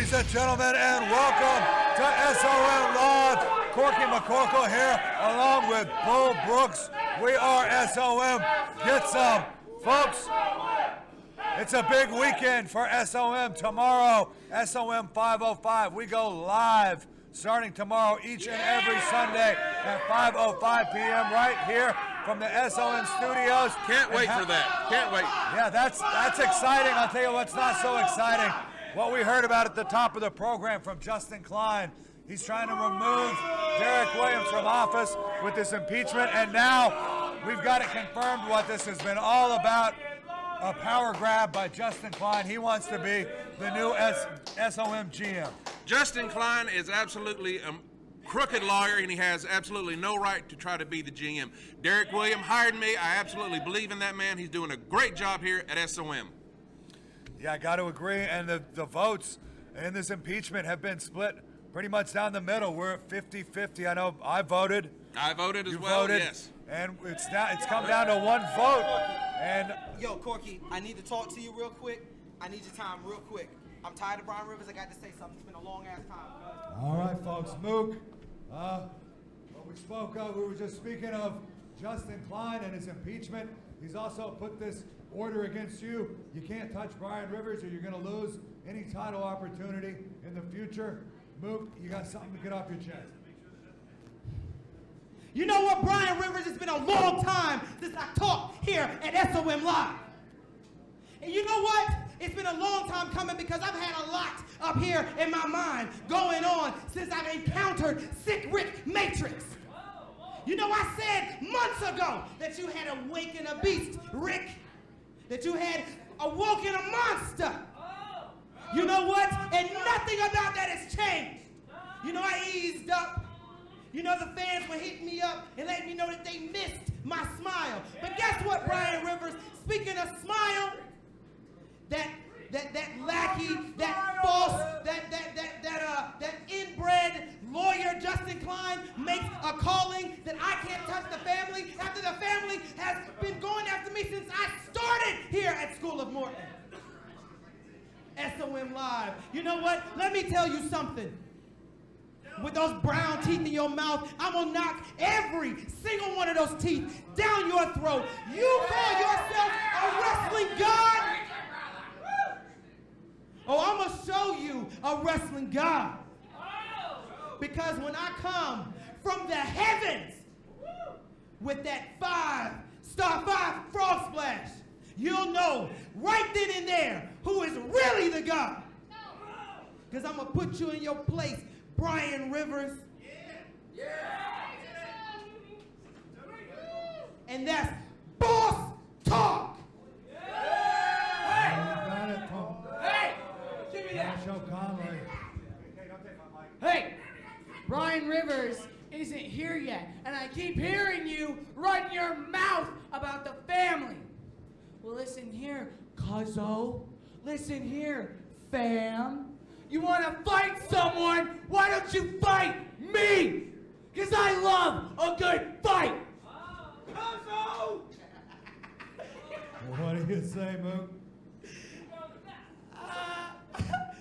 ladies and gentlemen, and welcome to SOM Live. Corky McCorkle here, along with Bo Brooks. We are SOM. Get some. Folks, it's a big weekend for SOM. Tomorrow, SOM 505. We go live starting tomorrow each and every Sunday at 5:05 p.m. right here from the SOM studios. Can't wait for that. Can't wait. Yeah, that's exciting. I'll tell you what's not so exciting. What we heard about at the top of the program from Justin Klein. He's trying to remove Derek Williams from office with this impeachment, and now we've got it confirmed what this has been all about. A power grab by Justin Klein. He wants to be the new SOM GM. Justin Klein is absolutely a crooked lawyer, and he has absolutely no right to try to be the GM. Derek Williams hired me. I absolutely believe in that man. He's doing a great job here at SOM. Yeah, I got to agree. And the votes in this impeachment have been split pretty much down the middle. We're at 50-50. I know I voted. I voted as You well, voted, yes. And it's come down to one vote. And yo, Corky, I need to talk to you real quick. I need your time real quick. I'm tired of Brian Rivers. I got to say something. It's been a long ass time. all right, folks. Mook, what we spoke of, we were just speaking of Justin Klein and his impeachment. He's also put this order against you. You can't touch Brian Rivers or you're going to lose any title opportunity in the future. Mook, you got something to get off your chest. You know what, Brian Rivers? It's been a long time since I talked here at SOM Live. And you know what? It's been a long time coming because I've had a lot up here in my mind going on since I've encountered Sick Rick Matrix. You know, I said months ago that you had awakened a beast, Rick. That you had awoken a monster. You know what? And nothing about that has changed. You know, I eased up. You know, the fans were hitting me up and letting me know that they missed my smile. But guess what, Brian Rivers? Speaking of smile, that lackey, that false, that inbred lawyer Justin Klein makes a calling that I can't touch the family after the family has been going after me since I started here at School of Morton. SOM Live. You know what? Let me tell you something. With those brown teeth in your mouth, I'm gonna knock every single one of those teeth down your throat. You call yourself a wrestling god? Oh, I'm gonna show you a wrestling god. Because when I come from the heavens with that 5-star 5 frog splash, you'll know right then and there who is really the god. Because I'm gonna put you in your place, Brian Rivers. Yeah. And that's boss talk. Hey! Give me that. Hey! Brian Rivers isn't here yet, and I keep hearing you run your mouth about the family. Well, listen here, cuzzo. Listen here, fam. You want to fight someone? Why don't you fight me? Because I love a good fight. Cuzzo! What do you say, Mook?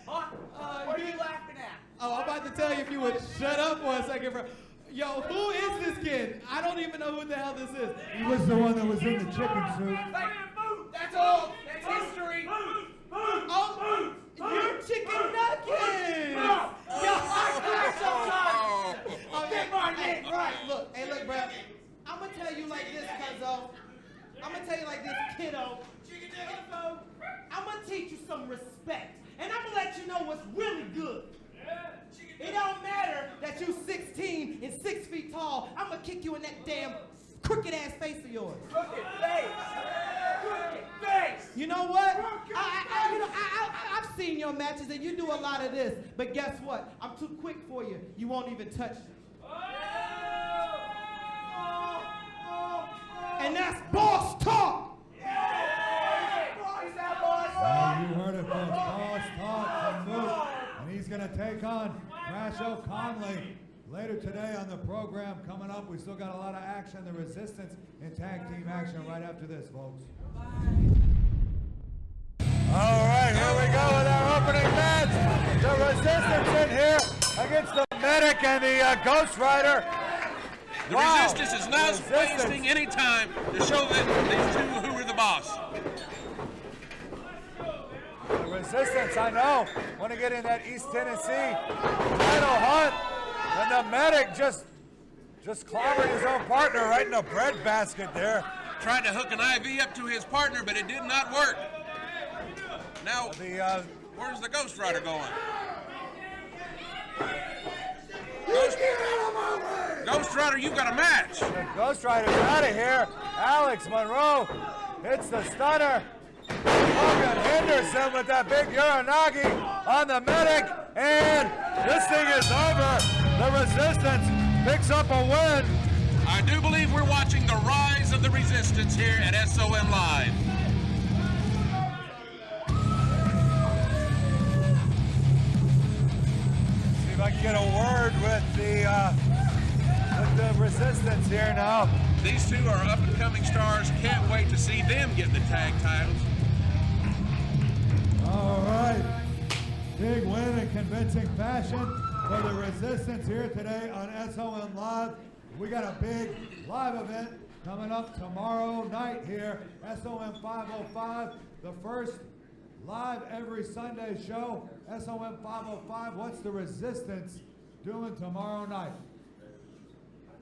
What are you laughing at? Oh, I'm about to tell you if you would shut up for a second. Yo, who is this kid? I don't even know who the hell this is. He was the one that was in the chicken suit. That's all. That's history. Oh, you're Chicken Nuggets. Yo, Get my name right. Look, hey, look, bro. I'm gonna tell you like this, cuzzo. I'm gonna tell you like this, kiddo. I'm gonna teach you some respect, and I'm gonna let you know what's really good. It don't matter that you 16 and 6 feet tall. I'm gonna kick you in that damn crooked ass face of yours. Crooked face. Crooked face. You know what? I've seen your matches and you do a lot of this. But guess what? I'm too quick for you. You won't even touch me. And that's boss talk. Well, you heard it, folks. Boss talk from Mook. And he's going to take on Brasho Conley later today on the program. Coming up, we still got a lot of action. The Resistance in tag team action right after this, folks. All right, here we go with our opening match. The Resistance in here against the Medic and the Ghost Rider. The Resistance is not wasting any time to show that these two who are the boss. The Resistance, I know, want to get in that East Tennessee title hunt. And the Medic just clobbered his own partner right in the bread basket there. Tried to hook an IV up to his partner, but it did not work. Now, where's the Ghost Rider going? Ghost Rider, you've got a match. The Ghost Rider's out of here. Alex Monroe hits the stunner. Logan Henderson with that big Uranagi on the Medic, and this thing is over. The Resistance picks up a win. I do believe we're watching the rise of the Resistance here at SOM Live. See if I can get a word with the Resistance here now. These two are up-and-coming stars. Can't wait to see them get the tag titles. All right. Big win in convincing fashion for the Resistance here today on SOM Live. We got a big live event coming up tomorrow night here, SOM 505, the first live every Sunday show, SOM 505. What's the Resistance doing tomorrow night? I'll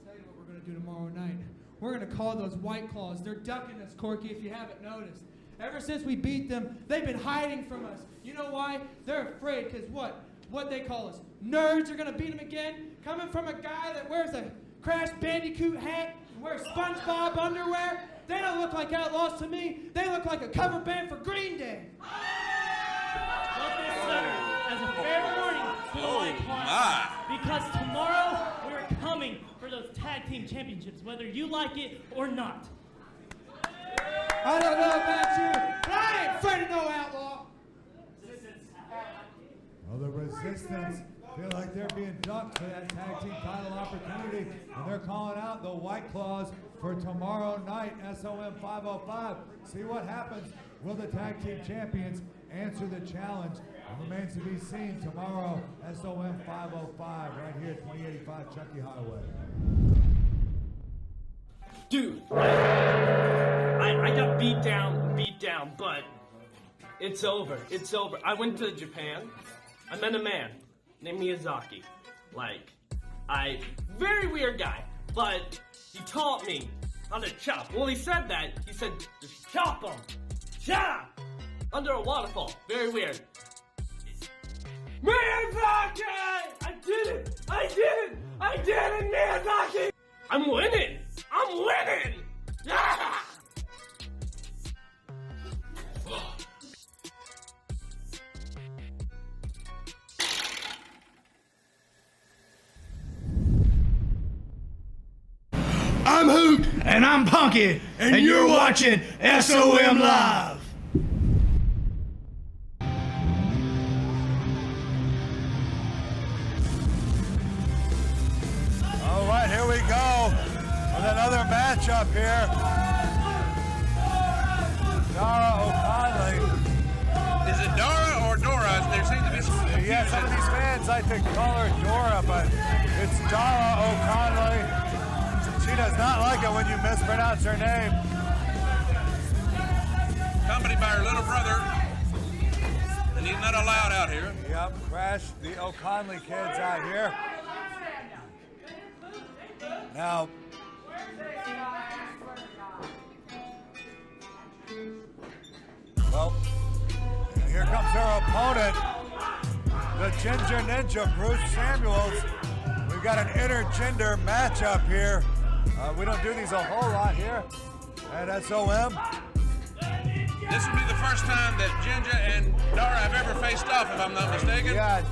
tell you what we're going to do tomorrow night. We're going to call those White Claws. They're ducking us, Corky, if you haven't noticed. Ever since we beat them, they've been hiding from us. You know why? They're afraid because what they call us? Nerds are going to beat them again? Coming from a guy that wears a Crash Bandicoot hat and wears SpongeBob underwear? They don't look like outlaws to me. They look like a cover band for Green Day. Let this serve as a fair warning to the White Claws, because tomorrow we're coming for those tag team championships, whether you like it or not. I don't know about you, but I ain't afraid of no outlaw. Well, the Resistance feel like they're being ducked for that tag team title opportunity, and they're calling out the White Claws for tomorrow night, SOM 505. See what happens. Will the tag team champions answer the challenge? It remains to be seen tomorrow, SOM 505, right here at 2085 Chucky Highway. Dude, I got beat down, but it's over. I went to Japan. I met a man named Miyazaki. Very weird guy, but he taught me how to chop. Well, he said, just chop him. Chop! Under a waterfall. Very weird. Miyazaki! I did it, Miyazaki! I'm winning! Yeah! I'm Hoot. And I'm Punky. And you're watching SOM Live. All right, here we go with another matchup here. Dara O'Conley. Is it Dara or Dora? There seems to be some confusion. Yeah, some of these fans like to call her Dora, but it's Dara O'Conley. She does not like it when you mispronounce her name. Accompanied by her little brother, and he's not allowed out here. Yep, Crash, the O'Conley kids out here. Now, well, here comes her opponent, the Ginger Ninja, Bruce Samuels. We've got an intergender matchup here. We don't do these a whole lot here at SOM. This will be the first time that Ginger and Dara have ever faced off, if I'm not mistaken. Yeah,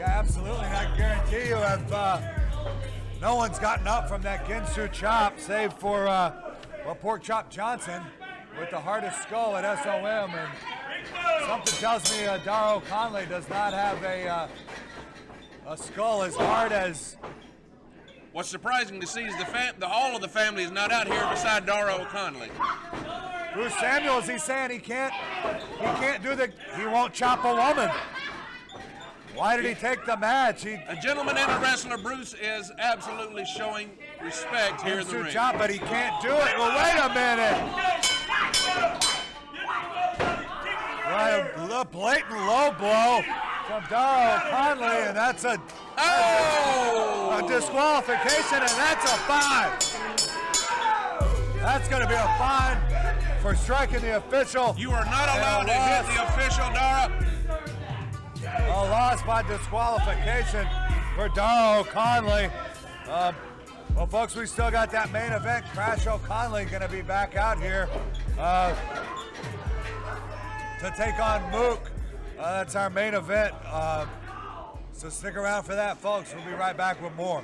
absolutely. And I guarantee you, if no one's gotten up from that Ginsu chop, save for Pork Chop Johnson with the hardest skull at SOM, and something tells me Dara O'Conley does not have a skull as hard as. What's surprising to see is all of the family is not out here beside Dara O'Conley. Bruce Samuels, he's saying he won't chop a woman. Why did he take the match? A gentleman and a wrestler, Bruce, is absolutely showing respect here in the ring. Job, but he can't do it. Well, wait a minute. Right, a blatant low blow from Darrell Conley, and that's a disqualification, and that's a fine. That's going to be a fine for striking the official. You are not allowed to hit the official, Dara. A loss by disqualification for Darrell Conley. Well, folks, we still got that main event. Crash O'Conley going to be back out here to take on Mook. That's our main event. So stick around for that, folks. We'll be right back with more.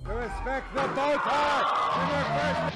To respect the bow tie in their first.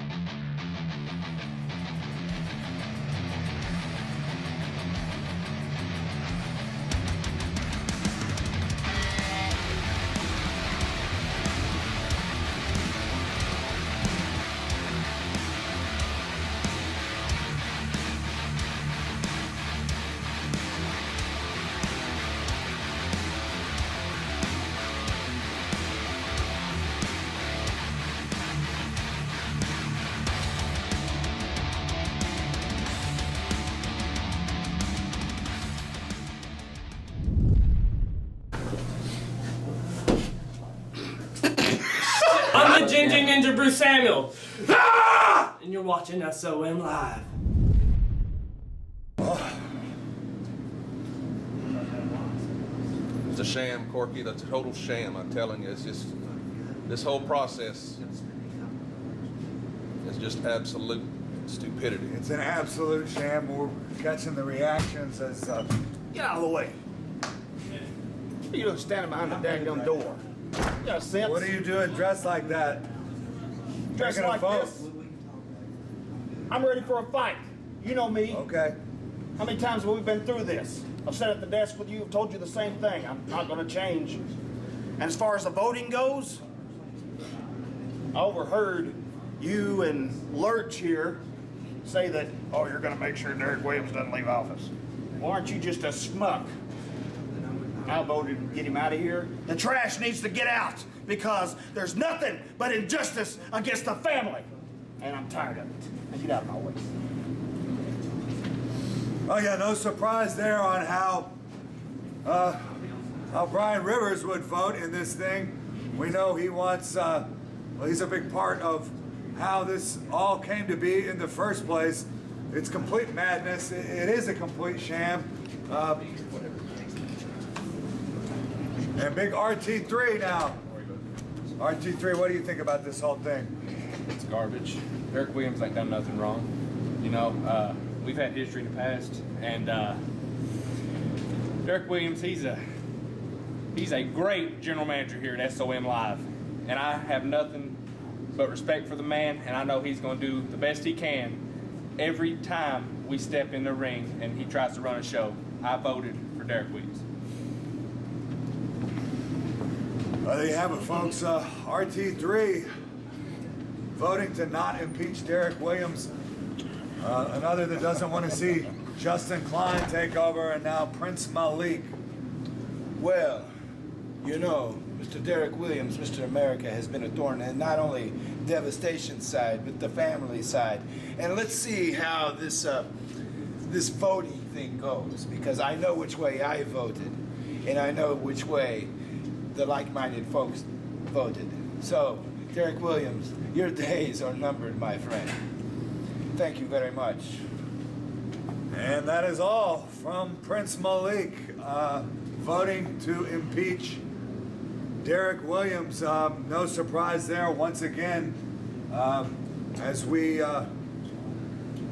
I'm the Ginger Ninja Bruce Samuel. And you're watching SOM Live. It's a sham, Corky. That's a total sham. I'm telling you, it's just this whole process is just absolute stupidity. It's an absolute sham. We're catching the reactions as Get out of the way. You don't stand behind the daggum door. You got sense? what are you doing dressed like that? Dressed Taking a like vote. this? I'm ready for a fight. You know me. Okay. How many times have we been through this? I've sat at the desk with you, I've told you the same thing. I'm not going to change. And as far as the voting goes, I overheard you and Lurch here say that, oh, you're going to make sure Derek Williams doesn't leave office. Well, aren't you just a schmuck? I voted to get him out of here. The trash needs to get out because there's nothing but injustice against the family. And I'm tired of it. Now get out of my way. Oh yeah, no surprise there on how Brian Rivers would vote in this thing. We know he wants, well, he's a big part of how this all came to be in the first place. It's complete madness. It is a complete sham. And big RT3 now. RT3, what do you think about this whole thing? It's garbage. Derek Williams ain't done nothing wrong. You know, we've had history in the past, and Derek Williams, he's a great general manager here at SOM Live, and I have nothing but respect for the man, and I know he's going to do the best he can every time we step in the ring and he tries to run a show. I voted for Derek Williams. Well, there you have it, folks. RT3 voting to not impeach Derek Williams. Another that doesn't want to see Justin Klein take over, and now Prince Malik. Well, you know, Mr. Derek Williams, Mr. America, has been a thorn in not only Devastation's side, but the family side. And let's see how this voting thing goes, because I know which way I voted, and I know which way the like-minded folks voted. So, Derek Williams, your days are numbered, my friend. Thank you very much. And that is all from Prince Malik voting to impeach Derek Williams. No surprise there once again as we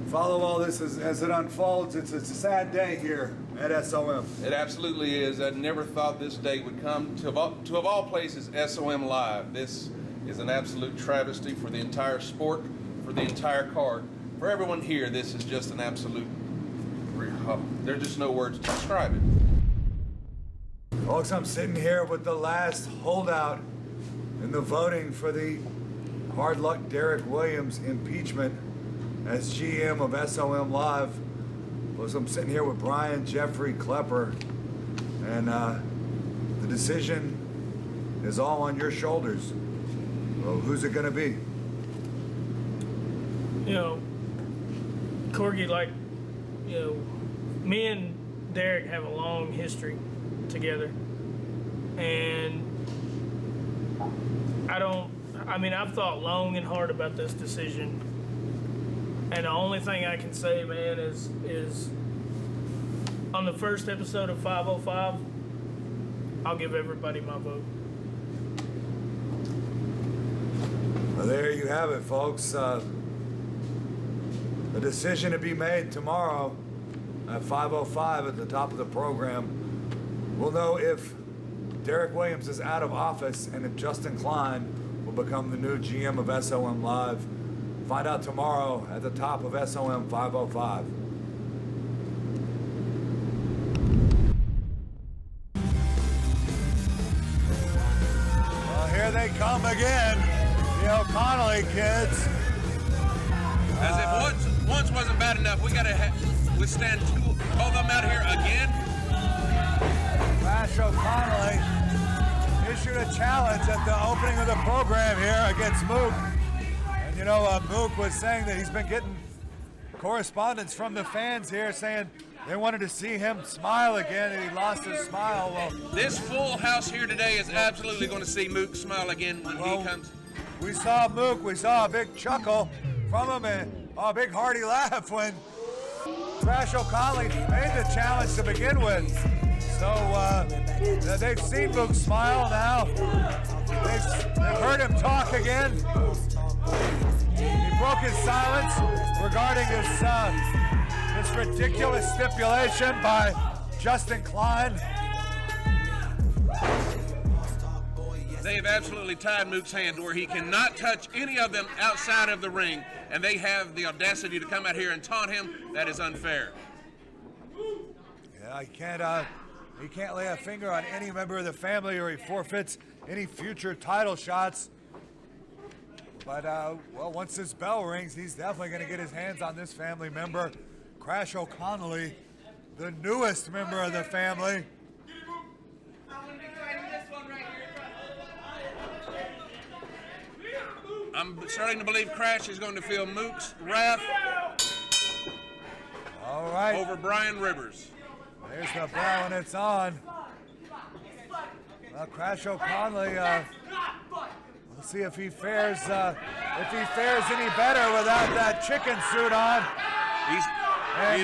follow all this as it unfolds. It's a sad day here at SOM. It absolutely is. I never thought this day would come to of all places, SOM Live. This is an absolute travesty for the entire sport, for the entire card. For everyone here, this is just an absolute, there's just no words to describe it. Folks, I'm sitting here with the last holdout in the voting for the hard luck Derek Williams impeachment as GM of SOM Live. Folks, I'm sitting here with Brian Jeffrey Klepper, and the decision is all on your shoulders. Well, who's it going to be? You know, Corgi, me and Derek have a long history together, and I've thought long and hard about this decision, and the only thing I can say, man, is on the first episode of 505, I'll give everybody my vote. Well, there you have it, folks. The decision to be made tomorrow at 5:05 at the top of the program. We'll know if Derek Williams is out of office and if Justin Klein will become the new GM of SOM Live. Find out tomorrow at the top of SOM 5:05. Well, here they come again. The O'Connelly kids. As if once wasn't bad enough, we got to withstand both of them out here again. Crash O'Connelly issued a challenge at the opening of the program here against Mook. And you know, Mook was saying that he's been getting correspondence from the fans here saying they wanted to see him smile again, and he lost his smile. Well, this full house here today is absolutely going to see Mook smile again when he comes. We saw Mook, we saw a big chuckle from him and a big hearty laugh when Crash O'Connelly made the challenge to begin with. So they've seen Mook smile now. They've heard him talk again. He broke his silence regarding this ridiculous stipulation by Justin Klein. They've absolutely tied Mook's hands where he cannot touch any of them outside of the ring, and they have the audacity to come out here and taunt him. That is unfair. Yeah, he can't lay a finger on any member of the family, or he forfeits any future title shots. But, well, once this bell rings, he's definitely going to get his hands on this family member, Crash O'Connelly, the newest member of the family. I'm starting to believe Crash is going to feel Mook's wrath All right. over Brian Rivers. There's the bell and it's on. Well, Crash O'Connelly, we'll see if he fares any better without that chicken suit on. He's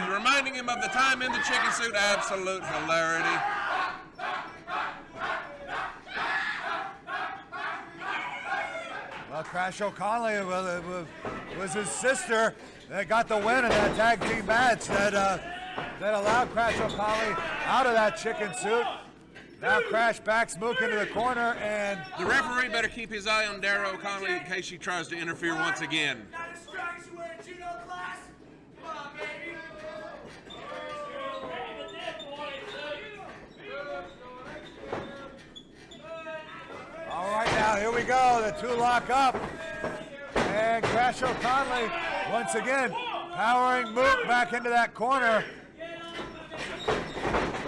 reminding him of the time in the chicken suit. Absolute hilarity. Well, Crash O'Connelly was his sister that got the win in that tag team match that allowed Crash O'Connelly out of that chicken suit. Now Crash backs Mook into the corner, and the referee better keep his eye on Darrell O'Connelly in case she tries to interfere once again. all right, now here we go. The two lock up, and Crash O'Connelly once again powering Mook back into that corner.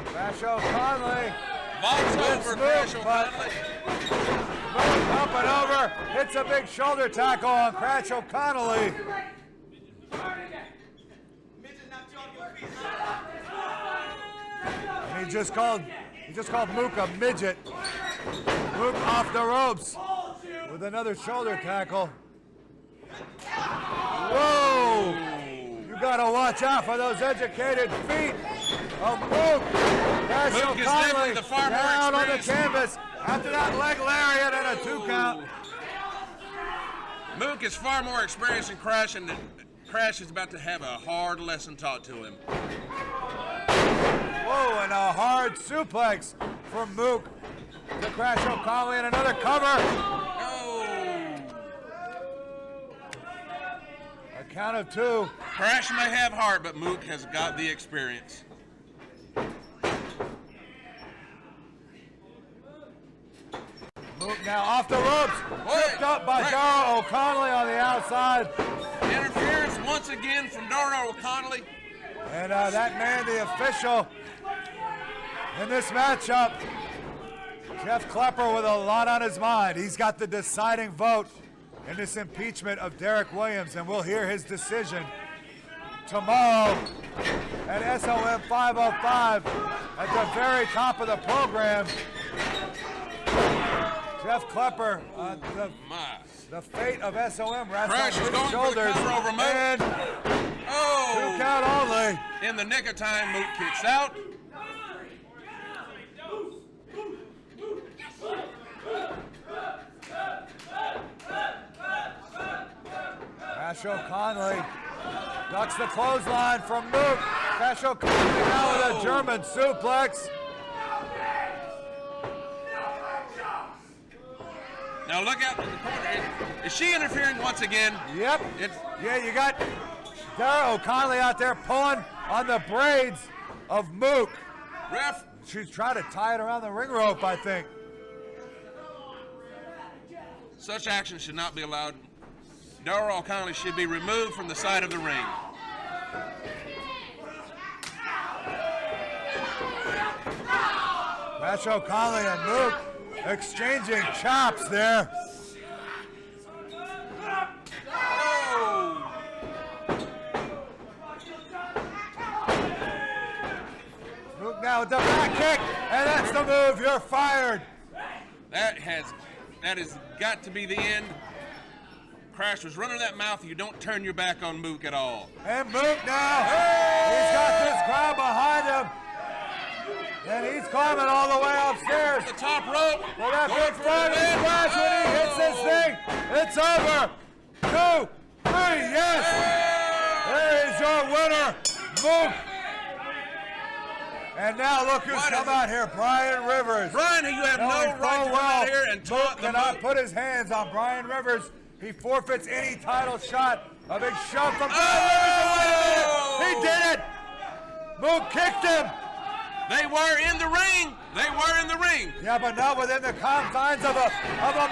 Crash O'Connelly Vaults over Crash O'Connelly. Mook up and over, hits a big shoulder tackle on Crash O'Connelly. And he just called Mook a midget. Mook off the ropes with another shoulder tackle. Whoa! You gotta watch out for those educated feet of Mook. Crash Mook is O'Connelly definitely the far more down on the experienced. canvas after that leg lariat and a 2 count. Mook is far more experienced than Crash, and Crash is about to have a hard lesson taught to him. Whoa, and a hard suplex from Mook to Crash O'Connelly, and another cover. A count of 2. Crash may have heart, but Mook has got the experience. Now off the ropes, tripped up by Darrell O'Connelly on the outside. Interference once again from Darrell O'Connelly. And that man, the official in this matchup, Jeff Klepper, with a lot on his mind. He's got the deciding vote in this impeachment of Derek Williams, and we'll hear his decision tomorrow at SOM 505 at the very top of the program. Jeff Klepper, the fate of SOM rests on his shoulders. And 2 count only. In the nick of time, Moot kicks out. Cash O'Connelly ducks the clothesline from Moot. Cash O'Connelly now with a German suplex. Now look out in the corner. Is she interfering once again? Yep. Yeah, you got Darrell O'Connelly out there pulling on the braids of Mook. Ref. She's trying to tie it around the ring rope, I think. Such action should not be allowed. Darrell O'Connelly should be removed from the side of the ring. Cash O'Connelly and Mook exchanging chops there. Mook now with the back kick, and that's the move. You're fired. That has got to be the end. Crash was running that mouth. You don't turn your back on Mook at all. And Mook now, he's got this crowd behind him. And he's climbing all the way upstairs. The top rope. With that big flying splash when he hits this thing. It's over. 2, 3, yes. There is your winner, Mook. And now look who's come out here, Brian Rivers. Brian, you have no right to come out here and taunt the cannot put his hands on Brian Rivers. He forfeits any title shot. A big shove from Brian Rivers. He did it. Mook kicked him. They were in the ring. They were in the ring. Yeah, but not within the confines of a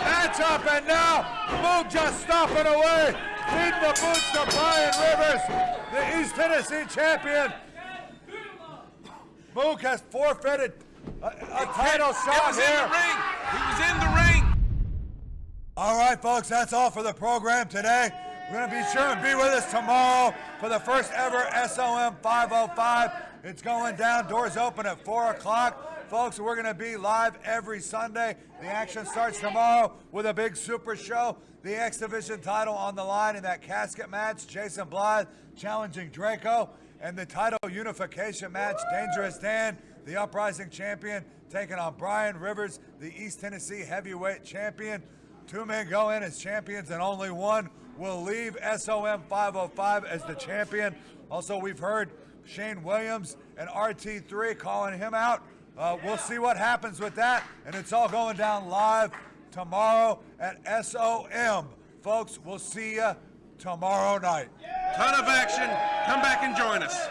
matchup. And now Mook just stomping away, feeding the boots to Brian Rivers, the East Tennessee champion. Mook has forfeited a title shot here. He was in the ring. All right, folks, that's all for the program today. We're going to be sure and be with us tomorrow for the first ever SOM 505. It's going down. Doors open at 4 o'clock. Folks, we're going to be live every Sunday. The action starts tomorrow with a big super show. The X Division title on the line in that casket match. Jason Blythe challenging Draco. And the title unification match, Dangerous Dan, the Uprising champion, taking on Brian Rivers, the East Tennessee heavyweight champion. 2 men go in as champions and only one will leave SOM 505 as the champion. Also, we've heard Shane Williams and RT3 calling him out. We'll see what happens with that, and it's all going down live tomorrow at SOM. Folks, we'll see you tomorrow night. Ton of action. Come back and join us.